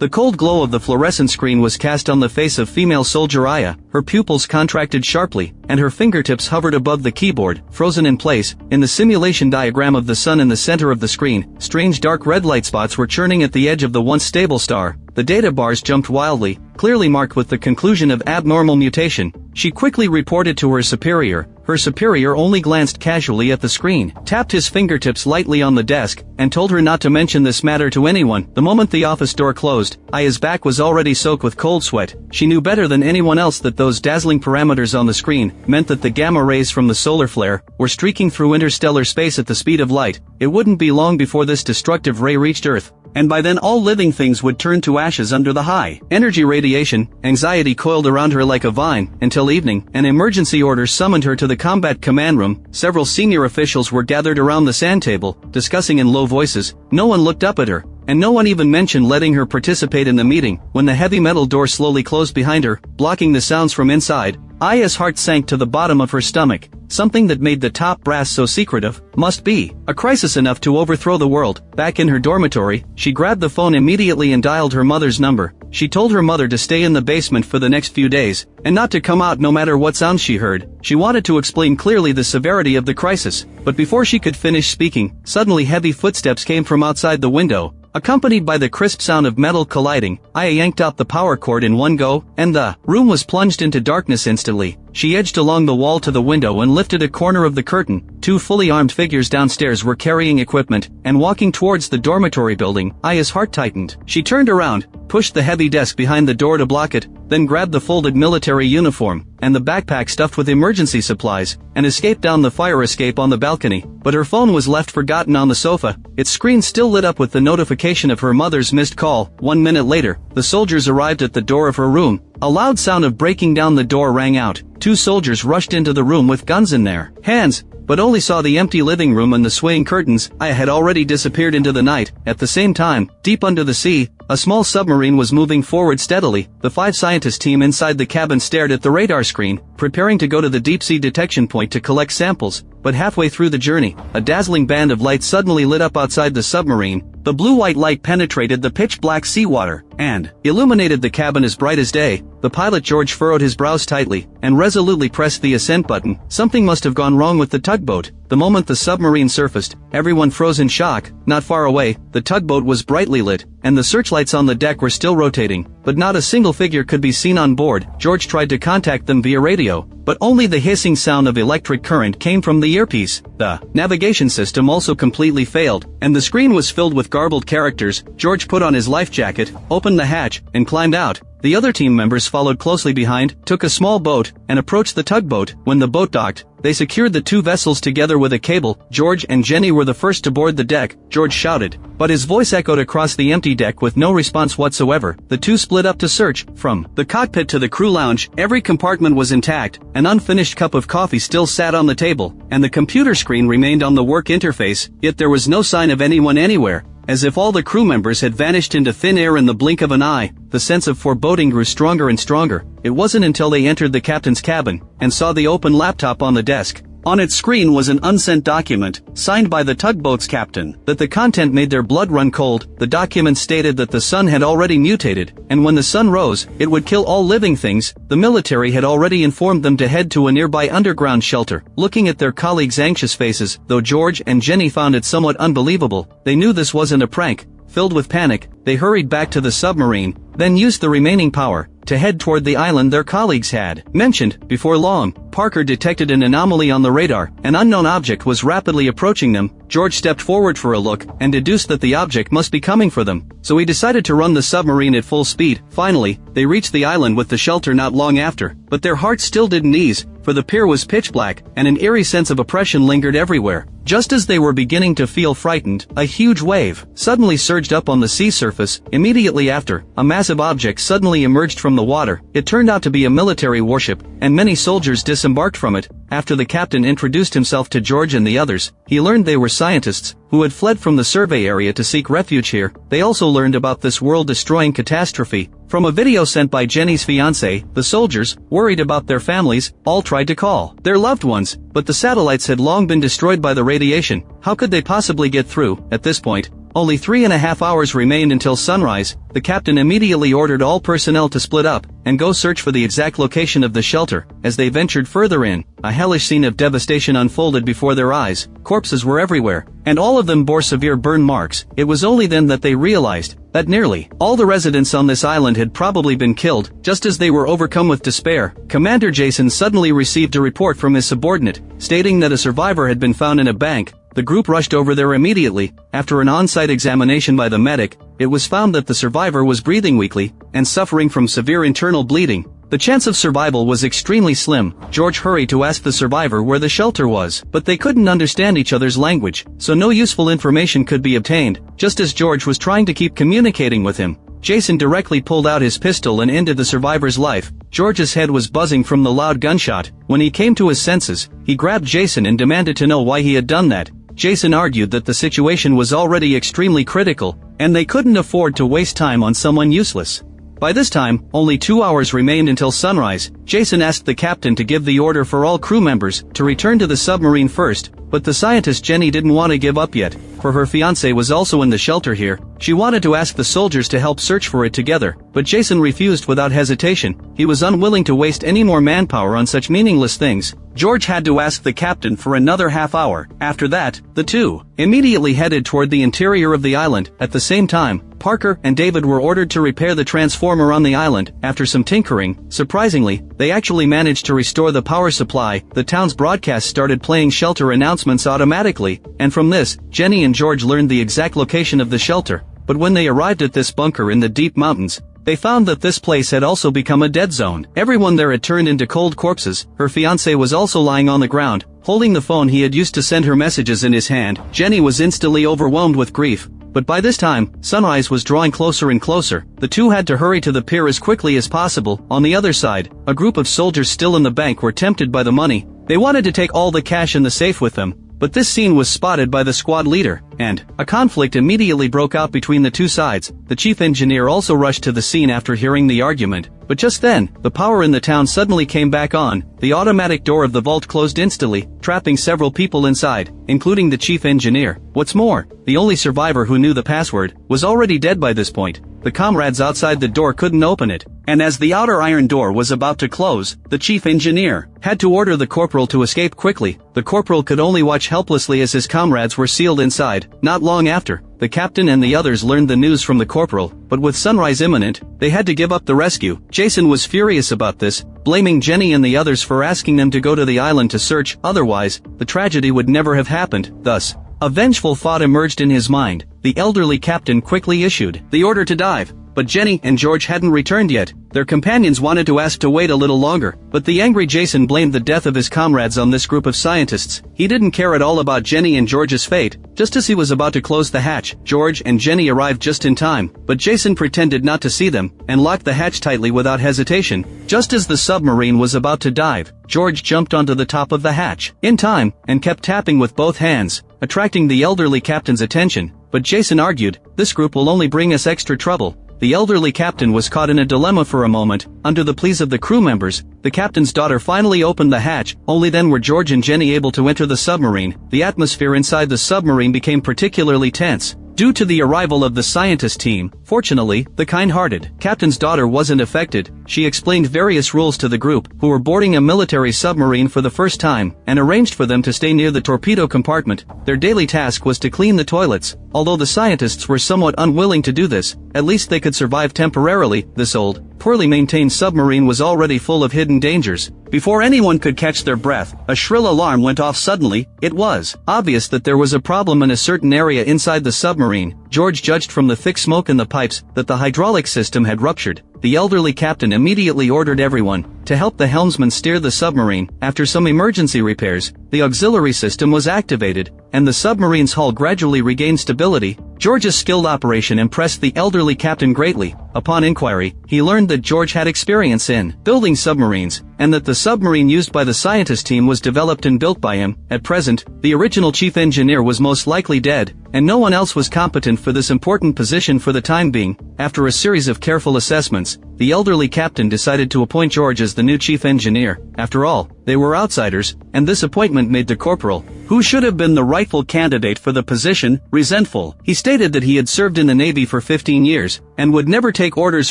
The cold glow of the fluorescent screen was cast on the face of female soldier Aya, her pupils contracted sharply, and her fingertips hovered above the keyboard, frozen in place. In the simulation diagram of the sun in the center of the screen, strange dark red light spots were churning at the edge of the once stable star. The data bars jumped wildly, clearly marked with the conclusion of abnormal mutation. She quickly reported to her superior. Her superior only glanced casually at the screen, tapped his fingertips lightly on the desk, and told her not to mention this matter to anyone. The moment the office door closed, Aya's back was already soaked with cold sweat. She knew better than anyone else that those dazzling parameters on the screen meant that the gamma rays from the solar flare were streaking through interstellar space at the speed of light. It wouldn't be long before this destructive ray reached Earth, and by then all living things would turn to ashes under the high energy radiation. Anxiety coiled around her like a vine. Until evening, an emergency order summoned her to the combat command room. Several senior officials were gathered around the sand table, discussing in low voices. No one looked up at her, and no one even mentioned letting her participate in the meeting. When the heavy metal door slowly closed behind her, blocking the sounds from inside, Aya's heart sank to the bottom of her stomach. Something that made the top brass so secretive must be a crisis enough to overthrow the world. Back in her dormitory, she grabbed the phone immediately and dialed her mother's number. She told her mother to stay in the basement for the next few days, and not to come out no matter what sounds she heard. She wanted to explain clearly the severity of the crisis, but before she could finish speaking, suddenly heavy footsteps came from outside the window. Accompanied by the crisp sound of metal colliding, Aya yanked out the power cord in one go, and the room was plunged into darkness instantly. She edged along the wall to the window and lifted a corner of the curtain. Two fully armed figures downstairs were carrying equipment and walking towards the dormitory building. Aya's heart tightened. She turned around, pushed the heavy desk behind the door to block it, then grabbed the folded military uniform and the backpack stuffed with emergency supplies, and escaped down the fire escape on the balcony. But her phone was left forgotten on the sofa, its screen still lit up with the notification of her mother's missed call. 1 minute later, the soldiers arrived at the door of her room. A loud sound of breaking down the door rang out. Two soldiers rushed into the room with guns in their hands, but only saw the empty living room and the swaying curtains. Aya had already disappeared into the night. At the same time, deep under the sea, a small submarine was moving forward steadily. The 5 scientist team inside the cabin stared at the radar screen, preparing to go to the deep-sea detection point to collect samples. But halfway through the journey, a dazzling band of light suddenly lit up outside the submarine. The blue-white light penetrated the pitch-black seawater and illuminated the cabin as bright as day. The pilot George furrowed his brows tightly and resolutely pressed the ascent button. Something must have gone wrong with the tugboat. The moment the submarine surfaced, everyone froze in shock. Not far away, the tugboat was brightly lit, and the searchlights on the deck were still rotating, but not a single figure could be seen on board. George tried to contact them via radio, but only the hissing sound of electric current came from the earpiece. The navigation system also completely failed, and the screen was filled with garbled characters. George put on his life jacket, opened the hatch, and climbed out. The other team members followed closely behind, took a small boat, and approached the tugboat. When the boat docked, they secured the two vessels together with a cable. George and Jenny were the first to board the deck. George shouted, but his voice echoed across the empty deck with no response whatsoever. The two split up to search. From the cockpit to the crew lounge, every compartment was intact. An unfinished cup of coffee still sat on the table, and the computer screen remained on the work interface, yet there was no sign of anyone anywhere. As if all the crew members had vanished into thin air in the blink of an eye, the sense of foreboding grew stronger and stronger. It wasn't until they entered the captain's cabin and saw the open laptop on the desk. On its screen was an unsent document, signed by the tugboat's captain, that the content made their blood run cold. The document stated that the sun had already mutated, and when the sun rose, it would kill all living things. The military had already informed them to head to a nearby underground shelter. Looking at their colleagues' anxious faces, though George and Jenny found it somewhat unbelievable, they knew this wasn't a prank. Filled with panic, they hurried back to the submarine, then used the remaining power to head toward the island their colleagues had mentioned. Before long, Parker detected an anomaly on the radar. An unknown object was rapidly approaching them. George stepped forward for a look and deduced that the object must be coming for them, so he decided to run the submarine at full speed. Finally, they reached the island with the shelter not long after, but their hearts still didn't ease, for the pier was pitch black, and an eerie sense of oppression lingered everywhere. Just as they were beginning to feel frightened, a huge wave suddenly surged up on the sea surface. Immediately after, a massive object suddenly emerged from the water. It turned out to be a military warship, and many soldiers disembarked from it. After the captain introduced himself to George and the others, he learned they were scientists who had fled from the survey area to seek refuge here. They also learned about this world-destroying catastrophe from a video sent by Jenny's fiancé. The soldiers, worried about their families, all tried to call their loved ones, but the satellites had long been destroyed by the radiation. How could they possibly get through? At this point, Only 3.5 hours remained until sunrise. The captain immediately ordered all personnel to split up and go search for the exact location of the shelter. As they ventured further in, a hellish scene of devastation unfolded before their eyes. Corpses were everywhere, and all of them bore severe burn marks. It was only then that they realized that nearly all the residents on this island had probably been killed. Just as they were overcome with despair, Commander Jason suddenly received a report from his subordinate, stating that a survivor had been found in a bank. The group rushed over there immediately. After an on-site examination by the medic, it was found that the survivor was breathing weakly and suffering from severe internal bleeding. The chance of survival was extremely slim. George hurried to ask the survivor where the shelter was, but they couldn't understand each other's language, so no useful information could be obtained. Just as George was trying to keep communicating with him, Jason directly pulled out his pistol and ended the survivor's life. George's head was buzzing from the loud gunshot. When he came to his senses, he grabbed Jason and demanded to know why he had done that. Jason argued that the situation was already extremely critical, and they couldn't afford to waste time on someone useless. By this time, only 2 hours remained until sunrise. Jason asked the captain to give the order for all crew members to return to the submarine first, but the scientist Jenny didn't want to give up yet, for her fiancé was also in the shelter here. She wanted to ask the soldiers to help search for it together, but Jason refused without hesitation. He was unwilling to waste any more manpower on such meaningless things. George had to ask the captain for another half hour. After that, the two immediately headed toward the interior of the island. At the same time, Parker and David were ordered to repair the transformer on the island. After some tinkering, surprisingly, they actually managed to restore the power supply. The town's broadcast started playing shelter announcements automatically, and from this, Jenny and George learned the exact location of the shelter. But when they arrived at this bunker in the deep mountains, they found that this place had also become a dead zone. Everyone there had turned into cold corpses. Her fiancé was also lying on the ground, holding the phone he had used to send her messages in his hand. Jenny was instantly overwhelmed with grief. But by this time, sunrise was drawing closer and closer. The two had to hurry to the pier as quickly as possible. On the other side, a group of soldiers still in the bank were tempted by the money. They wanted to take all the cash in the safe with them. But this scene was spotted by the squad leader, and a conflict immediately broke out between the two sides. The chief engineer also rushed to the scene after hearing the argument. But just then, the power in the town suddenly came back on. The automatic door of the vault closed instantly, trapping several people inside, including the chief engineer. What's more, the only survivor who knew the password was already dead by this point. The comrades outside the door couldn't open it, and as the outer iron door was about to close, the chief engineer had to order the corporal to escape quickly. The corporal could only watch helplessly as his comrades were sealed inside. Not long after, the captain and the others learned the news from the corporal, but with sunrise imminent, they had to give up the rescue. Jason was furious about this, blaming Jenny and the others for asking them to go to the island to search. Otherwise, the tragedy would never have happened. Thus, a vengeful thought emerged in his mind. The elderly captain quickly issued the order to dive, but Jenny and George hadn't returned yet. Their companions wanted to ask to wait a little longer, but the angry Jason blamed the death of his comrades on this group of scientists. He didn't care at all about Jenny and George's fate. Just as he was about to close the hatch, George and Jenny arrived just in time, but Jason pretended not to see them and locked the hatch tightly without hesitation. Just as the submarine was about to dive, George jumped onto the top of the hatch in time and kept tapping with both hands, attracting the elderly captain's attention. But Jason argued, "This group will only bring us extra trouble." The elderly captain was caught in a dilemma for a moment. Under the pleas of the crew members, the captain's daughter finally opened the hatch. Only then were George and Jenny able to enter the submarine. The atmosphere inside the submarine became particularly tense due to the arrival of the scientist team. Fortunately, the kind-hearted captain's daughter wasn't affected. She explained various rules to the group, who were boarding a military submarine for the first time, and arranged for them to stay near the torpedo compartment. Their daily task was to clean the toilets. Although the scientists were somewhat unwilling to do this, at least they could survive temporarily. This old, poorly maintained submarine was already full of hidden dangers. Before anyone could catch their breath, a shrill alarm went off suddenly. It was obvious that there was a problem in a certain area inside the submarine. George judged from the thick smoke in the pipes that the hydraulic system had ruptured. The elderly captain immediately ordered everyone to help the helmsman steer the submarine. After some emergency repairs, the auxiliary system was activated, and the submarine's hull gradually regained stability. George's skilled operation impressed the elderly captain greatly. Upon inquiry, he learned that George had experience in building submarines, and that the submarine used by the scientist team was developed and built by him. At present, the original chief engineer was most likely dead, and no one else was competent for this important position for the time being. After a series of careful assessments, the elderly captain decided to appoint George as the new chief engineer. After all, they were outsiders, and this appointment made the corporal, who should have been the rightful candidate for the position, resentful. He stated that he had served in the Navy for 15 years, and would never take orders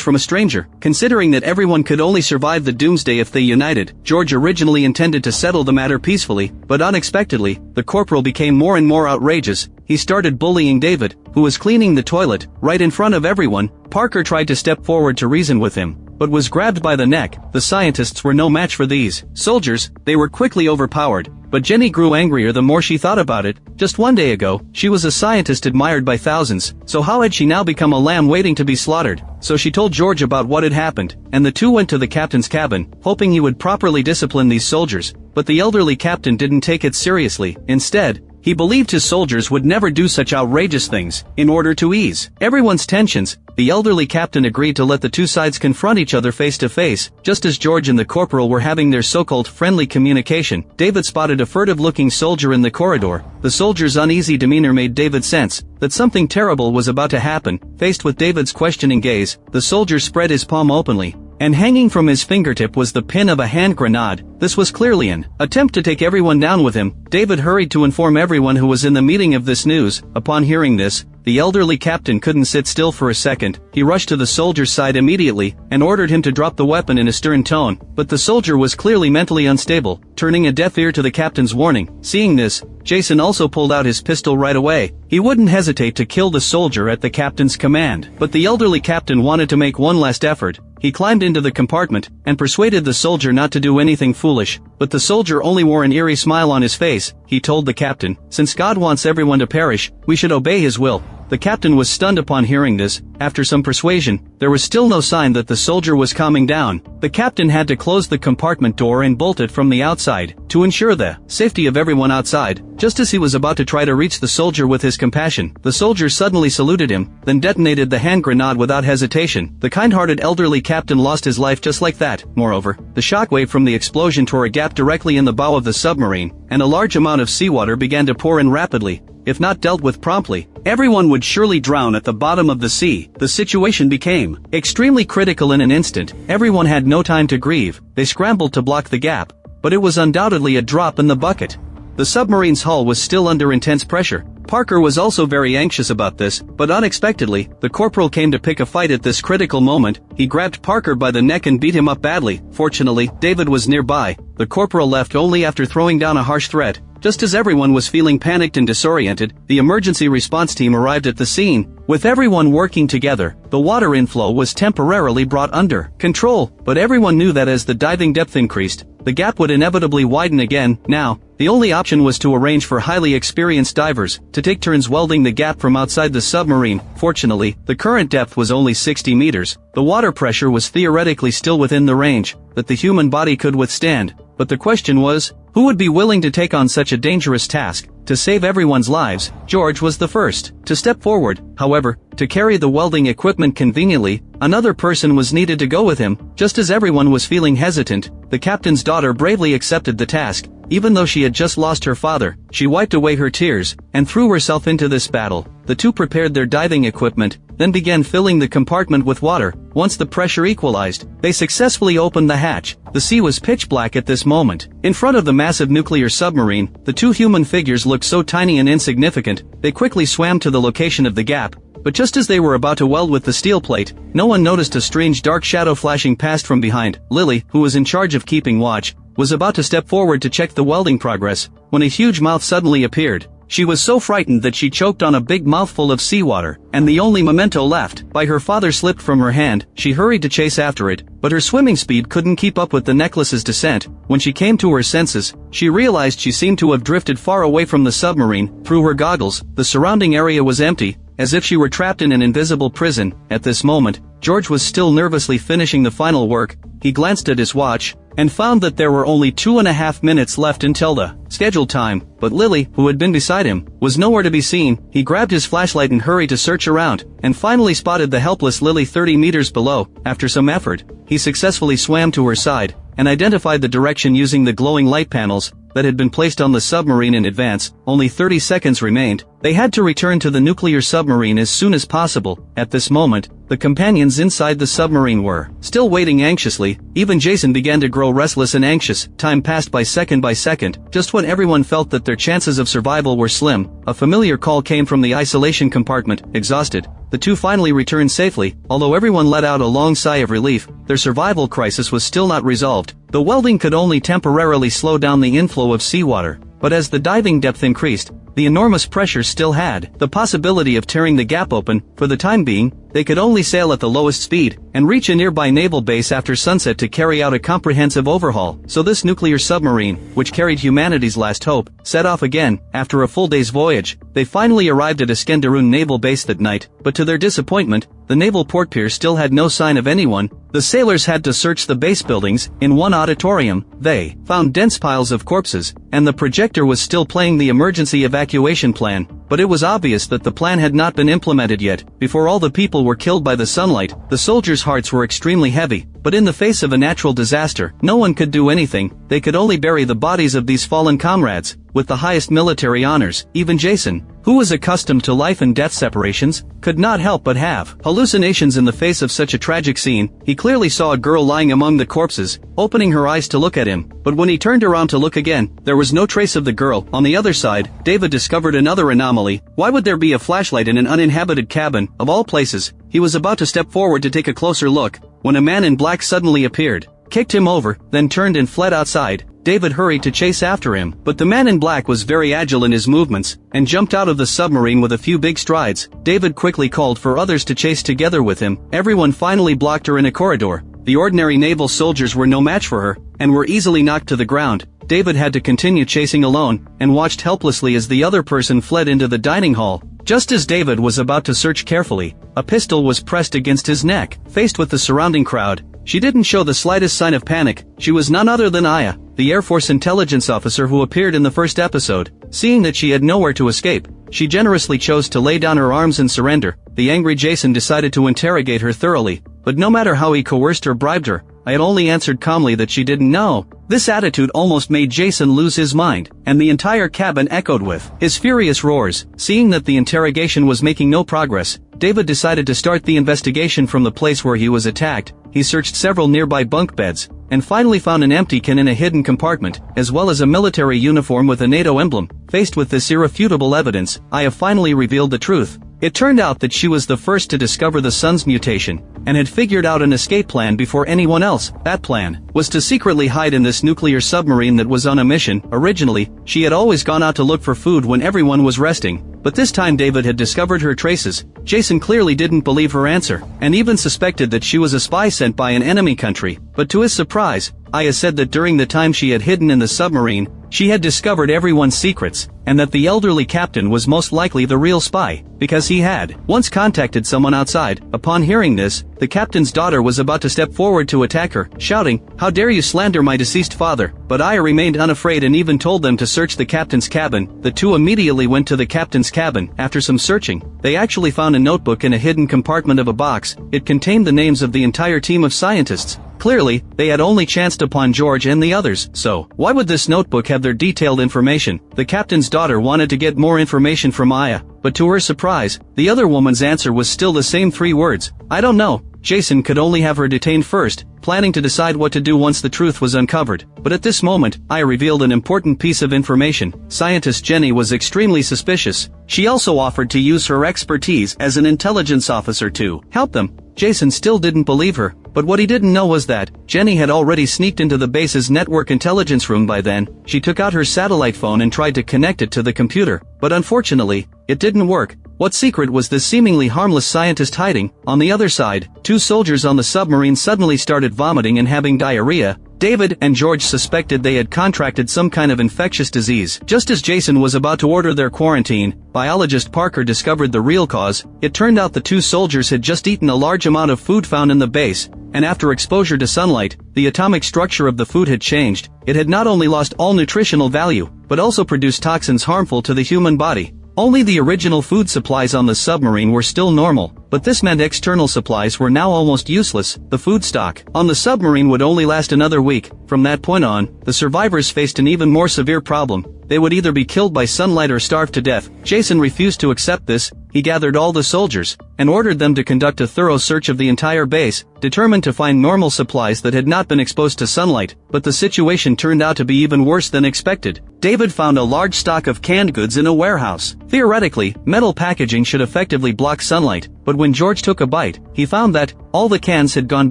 from a stranger. Considering that everyone could only survive the doomsday if they united, George originally intended to settle the matter peacefully, but unexpectedly, the corporal became more and more outrageous. He started bullying David, who was cleaning the toilet, right in front of everyone. Parker tried to step forward to reason with him, but was grabbed by the neck. The scientists were no match for these soldiers. They were quickly overpowered, but Jenny grew angrier the more she thought about it. Just one day ago, she was a scientist admired by thousands, so how had she now become a lamb waiting to be slaughtered? So she told George about what had happened, and the two went to the captain's cabin, hoping he would properly discipline these soldiers. But the elderly captain didn't take it seriously. Instead, he believed his soldiers would never do such outrageous things. In order to ease everyone's tensions, the elderly captain agreed to let the two sides confront each other face to face. Just as George and the corporal were having their so-called friendly communication, David spotted a furtive-looking soldier in the corridor. The soldier's uneasy demeanor made David sense that something terrible was about to happen. Faced with David's questioning gaze, the soldier spread his palm openly, and hanging from his fingertip was the pin of a hand grenade. This was clearly an attempt to take everyone down with him. David hurried to inform everyone who was in the meeting of this news. Upon hearing this, the elderly captain couldn't sit still for a second. He rushed to the soldier's side immediately, and ordered him to drop the weapon in a stern tone. But the soldier was clearly mentally unstable, turning a deaf ear to the captain's warning. Seeing this, Jason also pulled out his pistol right away. He wouldn't hesitate to kill the soldier at the captain's command. But the elderly captain wanted to make one last effort. He climbed into the compartment, and persuaded the soldier not to do anything foolish. But the soldier only wore an eerie smile on his face. He told the captain, "Since God wants everyone to perish, we should obey his will." The captain was stunned upon hearing this. After some persuasion, there was still no sign that the soldier was calming down. The captain had to close the compartment door and bolt it from the outside, to ensure the safety of everyone outside. Just as he was about to try to reach the soldier with his compassion, the soldier suddenly saluted him, then detonated the hand grenade without hesitation. The kind-hearted elderly captain lost his life just like that. Moreover, the shockwave from the explosion tore a gap directly in the bow of the submarine, and a large amount of seawater began to pour in rapidly. If not dealt with promptly, everyone would surely drown at the bottom of the sea. The situation became extremely critical in an instant. Everyone had no time to grieve. They scrambled to block the gap, but it was undoubtedly a drop in the bucket. The submarine's hull was still under intense pressure. Parker was also very anxious about this, but unexpectedly, the corporal came to pick a fight at this critical moment. He grabbed Parker by the neck and beat him up badly. Fortunately, David was nearby. The corporal left only after throwing down a harsh threat. Just as everyone was feeling panicked and disoriented, the emergency response team arrived at the scene. With everyone working together, the water inflow was temporarily brought under control, but everyone knew that as the diving depth increased, the gap would inevitably widen again. Now, the only option was to arrange for highly experienced divers to take turns welding the gap from outside the submarine. Fortunately, the current depth was only 60 meters. The water pressure was theoretically still within the range that the human body could withstand. But the question was, who would be willing to take on such a dangerous task? To save everyone's lives, George was the first to step forward. However, to carry the welding equipment conveniently, another person was needed to go with him. Just as everyone was feeling hesitant, the captain's daughter bravely accepted the task. Even though she had just lost her father, she wiped away her tears and threw herself into this battle. The two prepared their diving equipment, then began filling the compartment with water. Once the pressure equalized, they successfully opened the hatch. The sea was pitch black at this moment. In front of the massive nuclear submarine, the two human figures looked so tiny and insignificant. They quickly swam to the location of the gap. But just as they were about to weld with the steel plate, no one noticed a strange dark shadow flashing past from behind. Lily, who was in charge of keeping watch, was about to step forward to check the welding progress, when a huge mouth suddenly appeared. She was so frightened that she choked on a big mouthful of seawater, and the only memento left by her father slipped from her hand. She hurried to chase after it, but her swimming speed couldn't keep up with the necklace's descent. When she came to her senses, she realized she seemed to have drifted far away from the submarine. Through her goggles, the surrounding area was empty, as if she were trapped in an invisible prison. At this moment, George was still nervously finishing the final work. he glanced at his watch, and found that there were only 2.5 minutes left until the scheduled time, but Lily, who had been beside him, was nowhere to be seen. He grabbed his flashlight and hurried to search around, and finally spotted the helpless Lily 30 meters below. After some effort, he successfully swam to her side, and identified the direction using the glowing light panels that had been placed on the submarine in advance. Only 30 seconds remained. They had to return to the nuclear submarine as soon as possible. At this moment, the companions inside the submarine were still waiting anxiously. Even Jason began to grow restless and anxious. Time passed by second. Just when everyone felt that their chances of survival were slim, a familiar call came from the isolation compartment. Exhausted, the two finally returned safely. Although everyone let out a long sigh of relief, their survival crisis was still not resolved. The welding could only temporarily slow down the inflow of seawater, but as the diving depth increased, the enormous pressure still had the possibility of tearing the gap open. For the time being, they could only sail at the lowest speed, and reach a nearby naval base after sunset to carry out a comprehensive overhaul. So this nuclear submarine, which carried humanity's last hope, set off again. After a full day's voyage, they finally arrived at Iskenderun naval base that night, but to their disappointment, the naval port pier still had no sign of anyone. The sailors had to search the base buildings. In one auditorium, they found dense piles of corpses, and the projector was still playing the emergency evacuation plan, but it was obvious that the plan had not been implemented yet. Before all the people were killed by the sunlight, the soldiers' hearts were extremely heavy, but in the face of a natural disaster, no one could do anything. They could only bury the bodies of these fallen comrades with the highest military honors. Even Jason, who was accustomed to life and death separations, could not help but have hallucinations in the face of such a tragic scene. He clearly saw a girl lying among the corpses, opening her eyes to look at him, but when he turned around to look again, there was no trace of the girl. On the other side, David discovered another anomaly. Why would there be a flashlight in an uninhabited cabin, of all places? He was about to step forward to take a closer look, when a man in black suddenly appeared, kicked him over, then turned and fled outside. David hurried to chase after him, but the man in black was very agile in his movements, and jumped out of the submarine with a few big strides. David quickly called for others to chase together with him. Everyone finally blocked her in a corridor. The ordinary naval soldiers were no match for her, and were easily knocked to the ground. David had to continue chasing alone, and watched helplessly as the other person fled into the dining hall. Just as David was about to search carefully, a pistol was pressed against his neck. Faced with the surrounding crowd, she didn't show the slightest sign of panic. She was none other than Aya, the Air Force intelligence officer who appeared in the first episode. Seeing that she had nowhere to escape, she generously chose to lay down her arms and surrender. The angry Jason decided to interrogate her thoroughly, but no matter how he coerced or bribed her, Aya only answered calmly that she didn't know. This attitude almost made Jason lose his mind, and the entire cabin echoed with his furious roars. Seeing that the interrogation was making no progress, David decided to start the investigation from the place where he was attacked. He searched several nearby bunk beds, and finally found an empty can in a hidden compartment, as well as a military uniform with a NATO emblem. Faced with this irrefutable evidence, Aya finally revealed the truth. It turned out that she was the first to discover the sun's mutation, and had figured out an escape plan before anyone else. That plan was to secretly hide in this nuclear submarine that was on a mission. Originally, she had always gone out to look for food when everyone was resting, but this time David had discovered her traces. Jason clearly didn't believe her answer, and even suspected that she was a spy sent by an enemy country. But to his surprise, Aya said that during the time she had hidden in the submarine, she had discovered everyone's secrets, and that the elderly captain was most likely the real spy, because he had once contacted someone outside. Upon hearing this, the captain's daughter was about to step forward to attack her, shouting, "How dare you slander my deceased father?" But Aya remained unafraid and even told them to search the captain's cabin. The two immediately went to the captain's cabin. After some searching, they actually found a notebook in a hidden compartment of a box. It contained the names of the entire team of scientists. Clearly, they had only chanced upon George and the others, so why would this notebook have their detailed information? The captain's daughter wanted to get more information from Aya, but to her surprise, the other woman's answer was still the same 3 words: "I don't know." Jason could only have her detained first, planning to decide what to do once the truth was uncovered. But at this moment, Aya revealed an important piece of information. Scientist Jenny was extremely suspicious. She also offered to use her expertise as an intelligence officer to help them. Jason still didn't believe her, but what he didn't know was that Jenny had already sneaked into the base's network intelligence room by then. She took out her satellite phone and tried to connect it to the computer, but unfortunately, it didn't work. What secret was this seemingly harmless scientist hiding? On the other side, 2 soldiers on the submarine suddenly started vomiting and having diarrhea. David and George suspected they had contracted some kind of infectious disease. Just as Jason was about to order their quarantine, biologist Parker discovered the real cause. It turned out the 2 soldiers had just eaten a large amount of food found in the base, and after exposure to sunlight, the atomic structure of the food had changed. It had not only lost all nutritional value, but also produced toxins harmful to the human body. Only the original food supplies on the submarine were still normal, but this meant external supplies were now almost useless. The food stock on the submarine would only last another week. From that point on, the survivors faced an even more severe problem. They would either be killed by sunlight or starve to death. Jason refused to accept this. He gathered all the soldiers and ordered them to conduct a thorough search of the entire base, determined to find normal supplies that had not been exposed to sunlight. But the situation turned out to be even worse than expected. David found a large stock of canned goods in a warehouse. Theoretically, metal packaging should effectively block sunlight, but when George took a bite, he found that all the cans had gone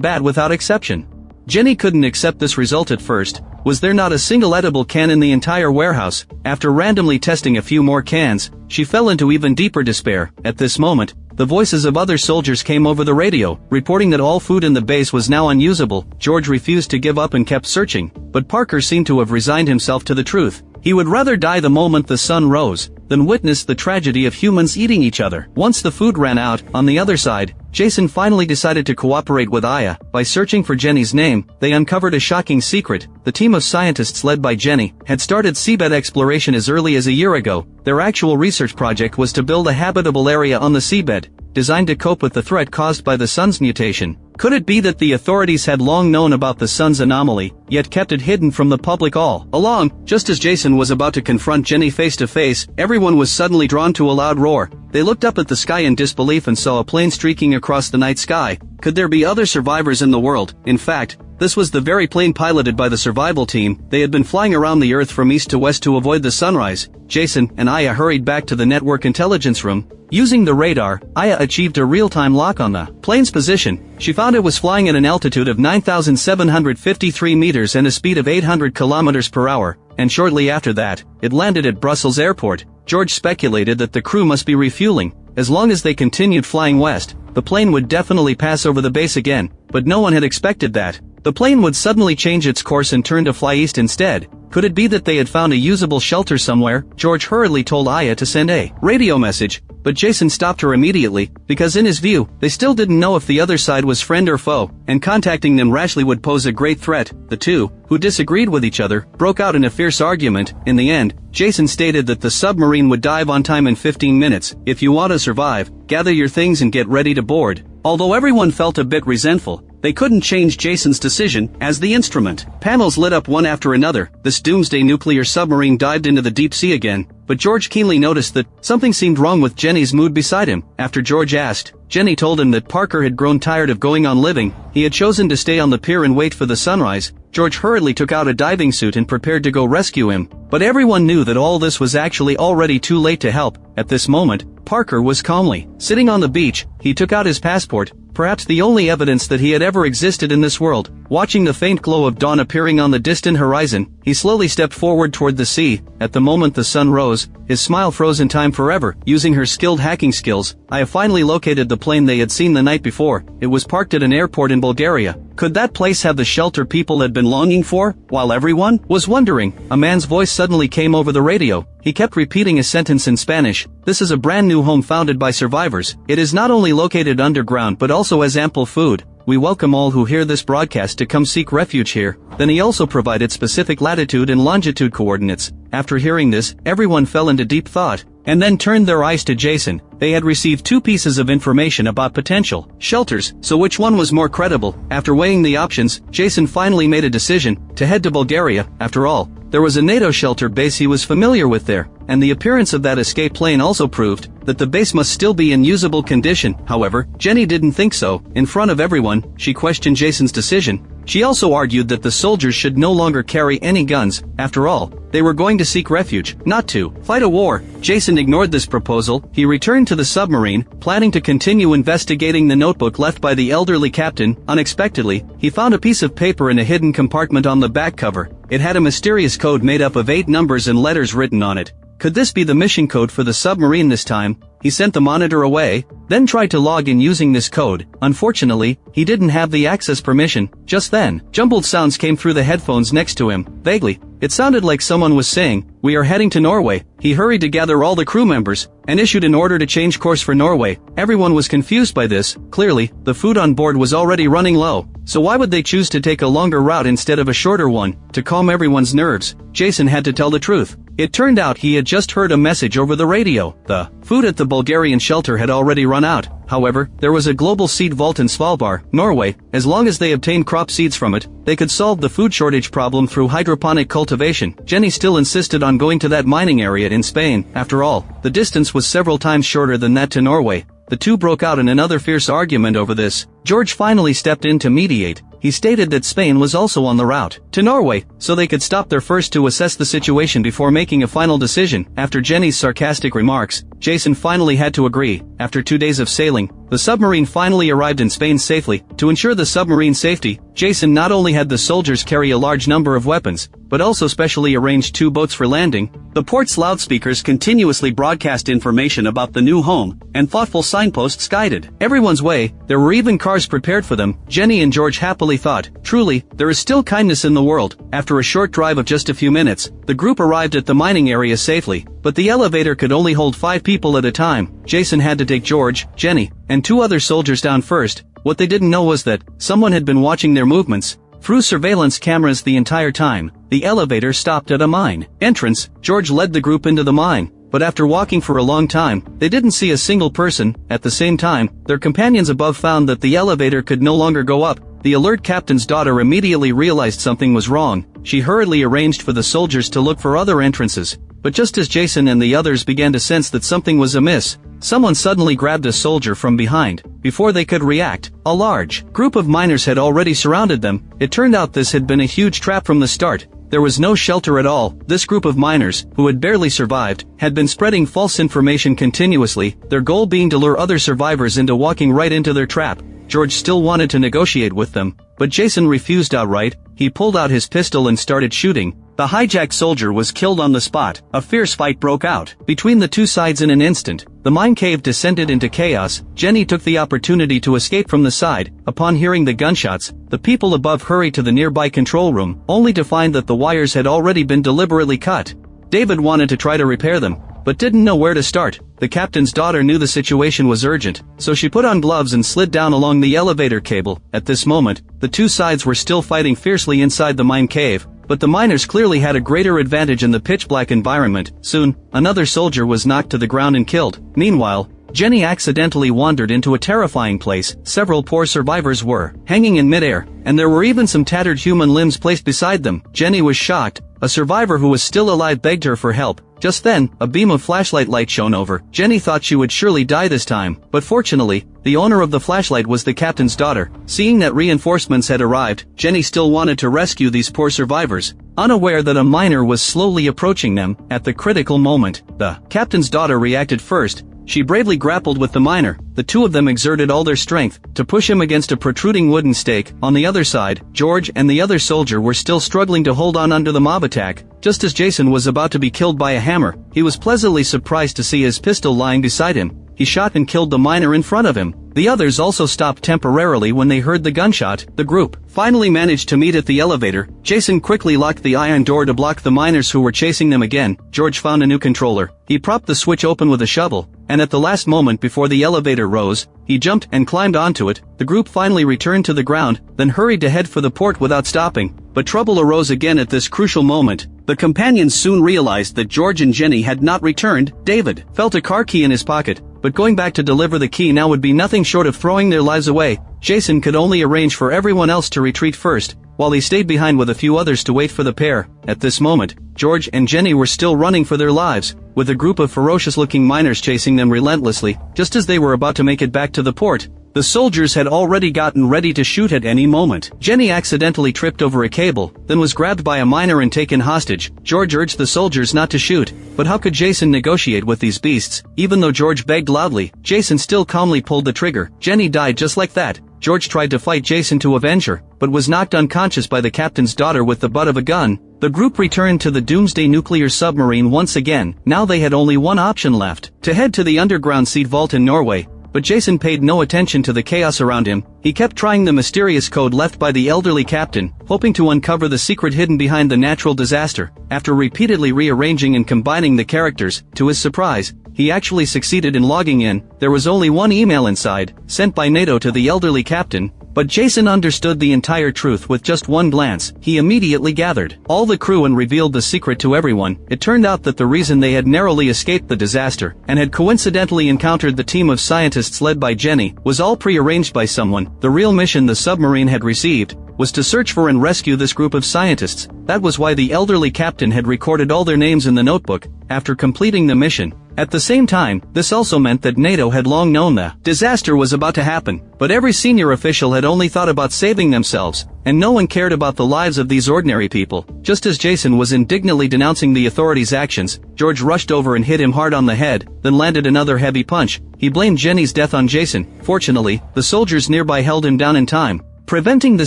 bad without exception. Jenny couldn't accept this result at first. Was there not a single edible can in the entire warehouse? After randomly testing a few more cans, she fell into even deeper despair. At this moment, the voices of other soldiers came over the radio, reporting that all food in the base was now unusable. George refused to give up and kept searching, but Parker seemed to have resigned himself to the truth. He would rather die the moment the sun rose than witness the tragedy of humans eating each other. Once the food ran out, on the other side, Jason finally decided to cooperate with Aya. By searching for Jenny's name, they uncovered a shocking secret. The team of scientists led by Jenny had started seabed exploration as early as a year ago. Their actual research project was to build a habitable area on the seabed, designed to cope with the threat caused by the sun's mutation. Could it be that the authorities had long known about the sun's anomaly, yet kept it hidden from the public all along? Just as Jason was about to confront Jenny face to face, everyone was suddenly drawn to a loud roar. They looked up at the sky in disbelief and saw a plane streaking across the night sky. Could there be other survivors in the world? In fact, this was the very plane piloted by the survival team. They had been flying around the Earth from east to west to avoid the sunrise. Jason and Aya hurried back to the network intelligence room. Using the radar, Aya achieved a real-time lock on the plane's position. She found it was flying at an altitude of 9,753 meters and a speed of 800 kilometers per hour, and shortly after that, it landed at Brussels Airport. George speculated that the crew must be refueling. As long as they continued flying west, the plane would definitely pass over the base again, but no one had expected that. The plane would suddenly change its course and turn to fly east instead. Could it be that they had found a usable shelter somewhere? George hurriedly told Aya to send a radio message, but Jason stopped her immediately, because in his view, they still didn't know if the other side was friend or foe, and contacting them rashly would pose a great threat. The two, who disagreed with each other, broke out in a fierce argument. In the end, Jason stated that the submarine would dive on time in 15 minutes. If you want to survive, gather your things and get ready to board. Although everyone felt a bit resentful, they couldn't change Jason's decision. As the instrument panels lit up one after another, this doomsday nuclear submarine dived into the deep sea again. But George keenly noticed that something seemed wrong with Jenny's mood beside him. After George asked, Jenny told him that Parker had grown tired of going on living. He had chosen to stay on the pier and wait for the sunrise. George hurriedly took out a diving suit and prepared to go rescue him. But everyone knew that all this was actually already too late to help. At this moment, Parker was calmly sitting on the beach. He took out his passport, perhaps the only evidence that he had ever existed in this world. Watching the faint glow of dawn appearing on the distant horizon, he slowly stepped forward toward the sea. At the moment the sun rose, his smile froze in time forever. Using her skilled hacking skills, Aya finally located the plane they had seen the night before. It was parked at an airport in Bulgaria. Could that place have the shelter people had been longing for? While everyone was wondering, a man's voice suddenly came over the radio. He kept repeating a sentence in Spanish. This is a brand new home founded by survivors. It is not only located underground but also has ample food. We welcome all who hear this broadcast to come seek refuge here. Then he also provided specific latitude and longitude coordinates. After hearing this, everyone fell into deep thought, and then turned their eyes to Jason. They had received two pieces of information about potential shelters, so which one was more credible? After weighing the options, Jason finally made a decision to head to Bulgaria. After all, there was a NATO shelter base he was familiar with there, and the appearance of that escape plane also proved that the base must still be in usable condition. However, Jenny didn't think so. In front of everyone, she questioned Jason's decision. She also argued that the soldiers should no longer carry any guns. After all, they were going to seek refuge, not to fight a war. Jason ignored this proposal. He returned to the submarine, planning to continue investigating the notebook left by the elderly captain. Unexpectedly, he found a piece of paper in a hidden compartment on the back cover. It had a mysterious code made up of 8 numbers and letters written on it. Could this be the mission code for the submarine this time? He sent the monitor away, then tried to log in using this code. Unfortunately, he didn't have the access permission. Just then, jumbled sounds came through the headphones next to him. Vaguely, it sounded like someone was saying, "We are heading to Norway." He hurried to gather all the crew members, and issued an order to change course for Norway. Everyone was confused by this. Clearly, the food on board was already running low, so why would they choose to take a longer route instead of a shorter one? To calm everyone's nerves, Jason had to tell the truth. It turned out he had just heard a message over the radio. The food at the Bulgarian shelter had already run out. However, there was a global seed vault in Svalbard, Norway. As long as they obtained crop seeds from it, they could solve the food shortage problem through hydroponic cultivation. Jenny still insisted on going to that mining area in Spain. After all, the distance was several times shorter than that to Norway. The two broke out in another fierce argument over this. George finally stepped in to mediate. He stated that Spain was also on the route to Norway, so they could stop there first to assess the situation before making a final decision. After Jenny's sarcastic remarks, Jason finally had to agree. After 2 days of sailing, the submarine finally arrived in Spain safely. To ensure the submarine's safety, Jason not only had the soldiers carry a large number of weapons, but also specially arranged 2 boats for landing. The port's loudspeakers continuously broadcast information about the new home, and thoughtful signposts guided everyone's way. There were even cars prepared for them. Jenny and George happily thought, "Truly, there is still kindness in the world." After a short drive of just a few minutes, the group arrived at the mining area safely, but the elevator could only hold 5 people at a time. Jason had to take George, Jenny, and 2 other soldiers down first. What they didn't know was that someone had been watching their movements through surveillance cameras the entire time. The elevator stopped at a mine entrance. George led the group into the mine, but after walking for a long time, they didn't see a single person. At the same time, their companions above found that the elevator could no longer go up. The alert captain's daughter immediately realized something was wrong. She hurriedly arranged for the soldiers to look for other entrances. But just as Jason and the others began to sense that something was amiss, someone suddenly grabbed a soldier from behind. Before they could react, a large group of miners had already surrounded them. It turned out this had been a huge trap from the start. There was no shelter at all. This group of miners, who had barely survived, had been spreading false information continuously, their goal being to lure other survivors into walking right into their trap. George still wanted to negotiate with them, but Jason refused outright. He pulled out his pistol and started shooting. The hijacked soldier was killed on the spot. A fierce fight broke out between the 2 sides in an instant. The mine cave descended into chaos. Jenny took the opportunity to escape from the side. Upon hearing the gunshots, the people above hurried to the nearby control room, only to find that the wires had already been deliberately cut. David wanted to try to repair them, but didn't know where to start. The captain's daughter knew the situation was urgent, so she put on gloves and slid down along the elevator cable. At this moment, the 2 sides were still fighting fiercely inside the mine cave, but the miners clearly had a greater advantage in the pitch-black environment. Soon, another soldier was knocked to the ground and killed. Meanwhile, Jenny accidentally wandered into a terrifying place. Several poor survivors were hanging in midair, and there were even some tattered human limbs placed beside them. Jenny was shocked. A survivor who was still alive begged her for help. Just then, a beam of flashlight light shone over. Jenny thought she would surely die this time, but fortunately, the owner of the flashlight was the captain's daughter. Seeing that reinforcements had arrived, Jenny still wanted to rescue these poor survivors, unaware that a miner was slowly approaching them. At the critical moment, the captain's daughter reacted first. She bravely grappled with the miner. The 2 of them exerted all their strength to push him against a protruding wooden stake. On the other side, George and the other soldier were still struggling to hold on under the mob attack. Just as Jason was about to be killed by a hammer, he was pleasantly surprised to see his pistol lying beside him. He shot and killed the miner in front of him. The others also stopped temporarily when they heard the gunshot. The group finally managed to meet at the elevator. Jason quickly locked the iron door to block the miners who were chasing them again. George found a new controller. He propped the switch open with a shovel, and at the last moment before the elevator rose, he jumped and climbed onto it. The group finally returned to the ground, then hurried to head for the port without stopping. But trouble arose again at this crucial moment. The companions soon realized that George and Jenny had not returned. David felt a car key in his pocket, but going back to deliver the key now would be nothing short of throwing their lives away. Jason could only arrange for everyone else to retreat first, while he stayed behind with a few others to wait for the pair. At this moment, George and Jenny were still running for their lives, with a group of ferocious-looking miners chasing them relentlessly. Just as they were about to make it back to the port, the soldiers had already gotten ready to shoot at any moment. Jenny accidentally tripped over a cable, then was grabbed by a miner and taken hostage. George urged the soldiers not to shoot, but how could Jason negotiate with these beasts? Even though George begged loudly, Jason still calmly pulled the trigger. Jenny died just like that. George tried to fight Jason to avenge her, but was knocked unconscious by the captain's daughter with the butt of a gun. The group returned to the doomsday nuclear submarine once again. Now they had only one option left: to head to the underground seed vault in Norway. but Jason paid no attention to the chaos around him. He kept trying the mysterious code left by the elderly captain, hoping to uncover the secret hidden behind the natural disaster. After repeatedly rearranging and combining the characters, to his surprise, he actually succeeded in logging in. There was only one email inside, sent by NATO to the elderly captain, but Jason understood the entire truth with just one glance. He immediately gathered all the crew and revealed the secret to everyone. It turned out that the reason they had narrowly escaped the disaster, and had coincidentally encountered the team of scientists led by Jenny, was all pre-arranged by someone. The real mission the submarine had received was to search for and rescue this group of scientists. That was why the elderly captain had recorded all their names in the notebook, after completing the mission. At the same time, this also meant that NATO had long known the disaster was about to happen, but every senior official had only thought about saving themselves, and no one cared about the lives of these ordinary people. Just as Jason was indignantly denouncing the authorities' actions, George rushed over and hit him hard on the head, then landed another heavy punch. He blamed Jenny's death on Jason. Fortunately, the soldiers nearby held him down in time, preventing the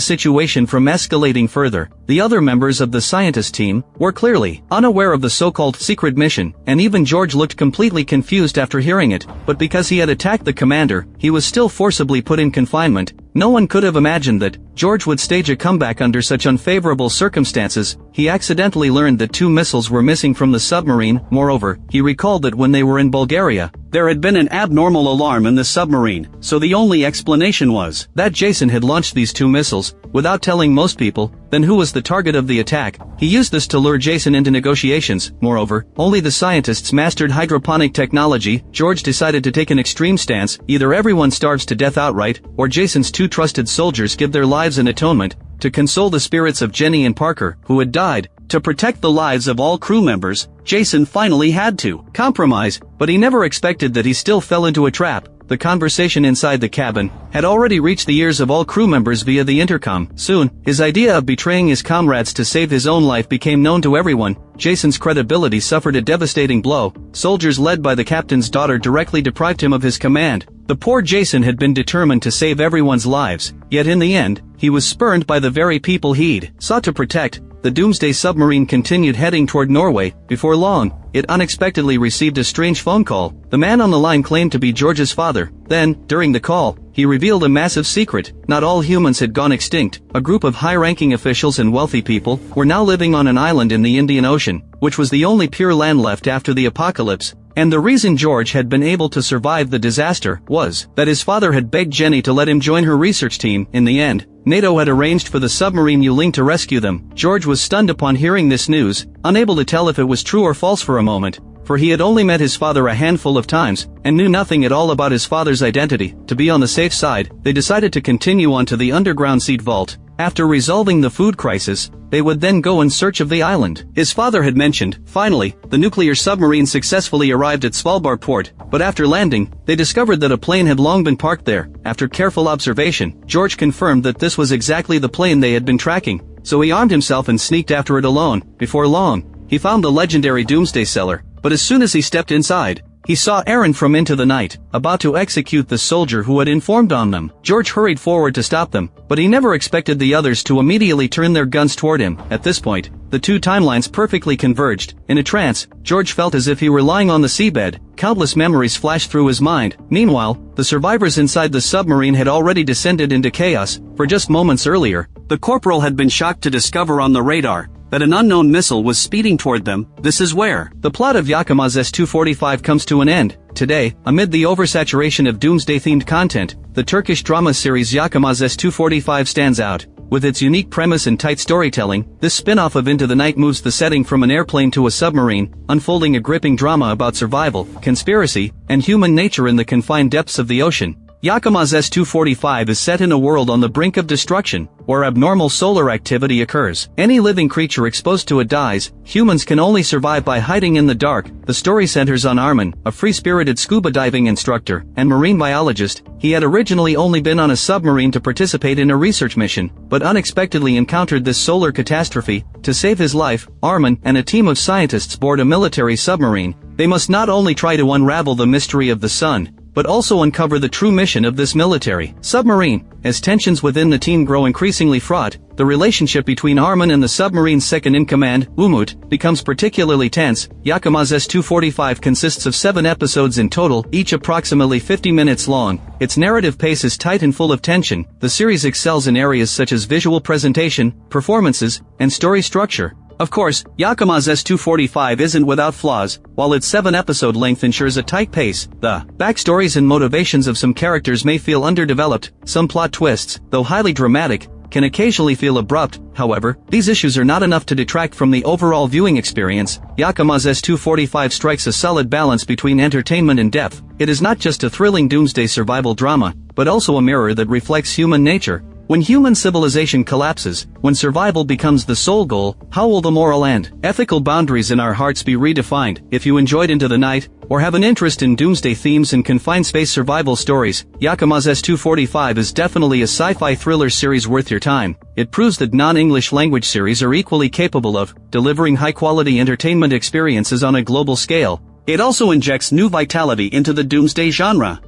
situation from escalating further. The other members of the scientist team were clearly unaware of the so-called secret mission, and even George looked completely confused after hearing it. But because he had attacked the commander, he was still forcibly put in confinement. No one could have imagined that George would stage a comeback under such unfavorable circumstances. He accidentally learned that 2 missiles were missing from the submarine. Moreover, he recalled that when they were in Bulgaria, there had been an abnormal alarm in the submarine, so the only explanation was that Jason had launched these 2 missiles without telling most people. Then who was the target of the attack? He used this to lure Jason into negotiations. Moreover, only the scientists mastered hydroponic technology. George decided to take an extreme stance. Either everyone starves to death outright, or Jason's 2 trusted soldiers give their lives in atonement to console the spirits of Jenny and Parker, who had died. To protect the lives of all crew members, Jason finally had to compromise, but he never expected that he still fell into a trap. The conversation inside the cabin had already reached the ears of all crew members via the intercom. Soon, his idea of betraying his comrades to save his own life became known to everyone. Jason's credibility suffered a devastating blow. Soldiers led by the captain's daughter directly deprived him of his command. The poor Jason had been determined to save everyone's lives, yet in the end, he was spurned by the very people he'd sought to protect. The Doomsday submarine continued heading toward Norway. Before long, it unexpectedly received a strange phone call. The man on the line claimed to be George's father. Then, during the call, he revealed a massive secret. Not all humans had gone extinct. A group of high-ranking officials and wealthy people were now living on an island in the Indian Ocean, which was the only pure land left after the apocalypse. And the reason George had been able to survive the disaster was that his father had begged Jenny to let him join her research team. In the end, NATO had arranged for the submarine Yuling to rescue them. George was stunned upon hearing this news, unable to tell if it was true or false for a moment, for he had only met his father a handful of times, and knew nothing at all about his father's identity. To be on the safe side, they decided to continue on to the underground seed vault. After resolving the food crisis, they would then go in search of the island his father had mentioned. Finally, the nuclear submarine successfully arrived at Svalbard port, but after landing, they discovered that a plane had long been parked there. After careful observation, George confirmed that this was exactly the plane they had been tracking, so he armed himself and sneaked after it alone. Before long, he found the legendary Doomsday cellar, but as soon as he stepped inside, he saw Aaron from Into the Night, about to execute the soldier who had informed on them. George hurried forward to stop them, but he never expected the others to immediately turn their guns toward him. At this point, the 2 timelines perfectly converged. In a trance, George felt as if he were lying on the seabed. Countless memories flashed through his mind. Meanwhile, the survivors inside the submarine had already descended into chaos. For just moments earlier, the corporal had been shocked to discover on the radar that an unknown missile was speeding toward them. This is where the plot of Yakima's S-245 comes to an end. Today, amid the oversaturation of Doomsday-themed content, the Turkish drama series Yakima's S-245 stands out. With its unique premise and tight storytelling, this spin-off of Into the Night moves the setting from an airplane to a submarine, unfolding a gripping drama about survival, conspiracy, and human nature in the confined depths of the ocean. Yakima's S-245 is set in a world on the brink of destruction, where abnormal solar activity occurs. Any living creature exposed to it dies. Humans can only survive by hiding in the dark. The story centers on Armin, a free-spirited scuba diving instructor and marine biologist. He had originally only been on a submarine to participate in a research mission, but unexpectedly encountered this solar catastrophe. To save his life, Armin and a team of scientists board a military submarine. They must not only try to unravel the mystery of the sun, but also uncover the true mission of this military submarine. As tensions within the team grow increasingly fraught, The relationship between Armin and the submarine's second-in-command, Umut, becomes particularly tense. Yakuma's S245 consists of 7 episodes in total, each approximately 50 minutes long. Its narrative pace is tight and full of tension. The series excels in areas such as visual presentation, performances, and story structure. Of course, Yakuma's S245 isn't without flaws. While its 7-episode length ensures a tight pace, the backstories and motivations of some characters may feel underdeveloped. Some plot twists, though highly dramatic, can occasionally feel abrupt. However, these issues are not enough to detract from the overall viewing experience. Yakuma's S245 strikes a solid balance between entertainment and depth. It is not just a thrilling doomsday survival drama, but also a mirror that reflects human nature. When human civilization collapses, when survival becomes the sole goal, how will the moral and ethical boundaries in our hearts be redefined? If you enjoyed Into the Night, or have an interest in doomsday themes and confined space survival stories, Yakuma's S245 is definitely a sci-fi thriller series worth your time. It proves that non-English language series are equally capable of delivering high-quality entertainment experiences on a global scale. It also injects new vitality into the doomsday genre.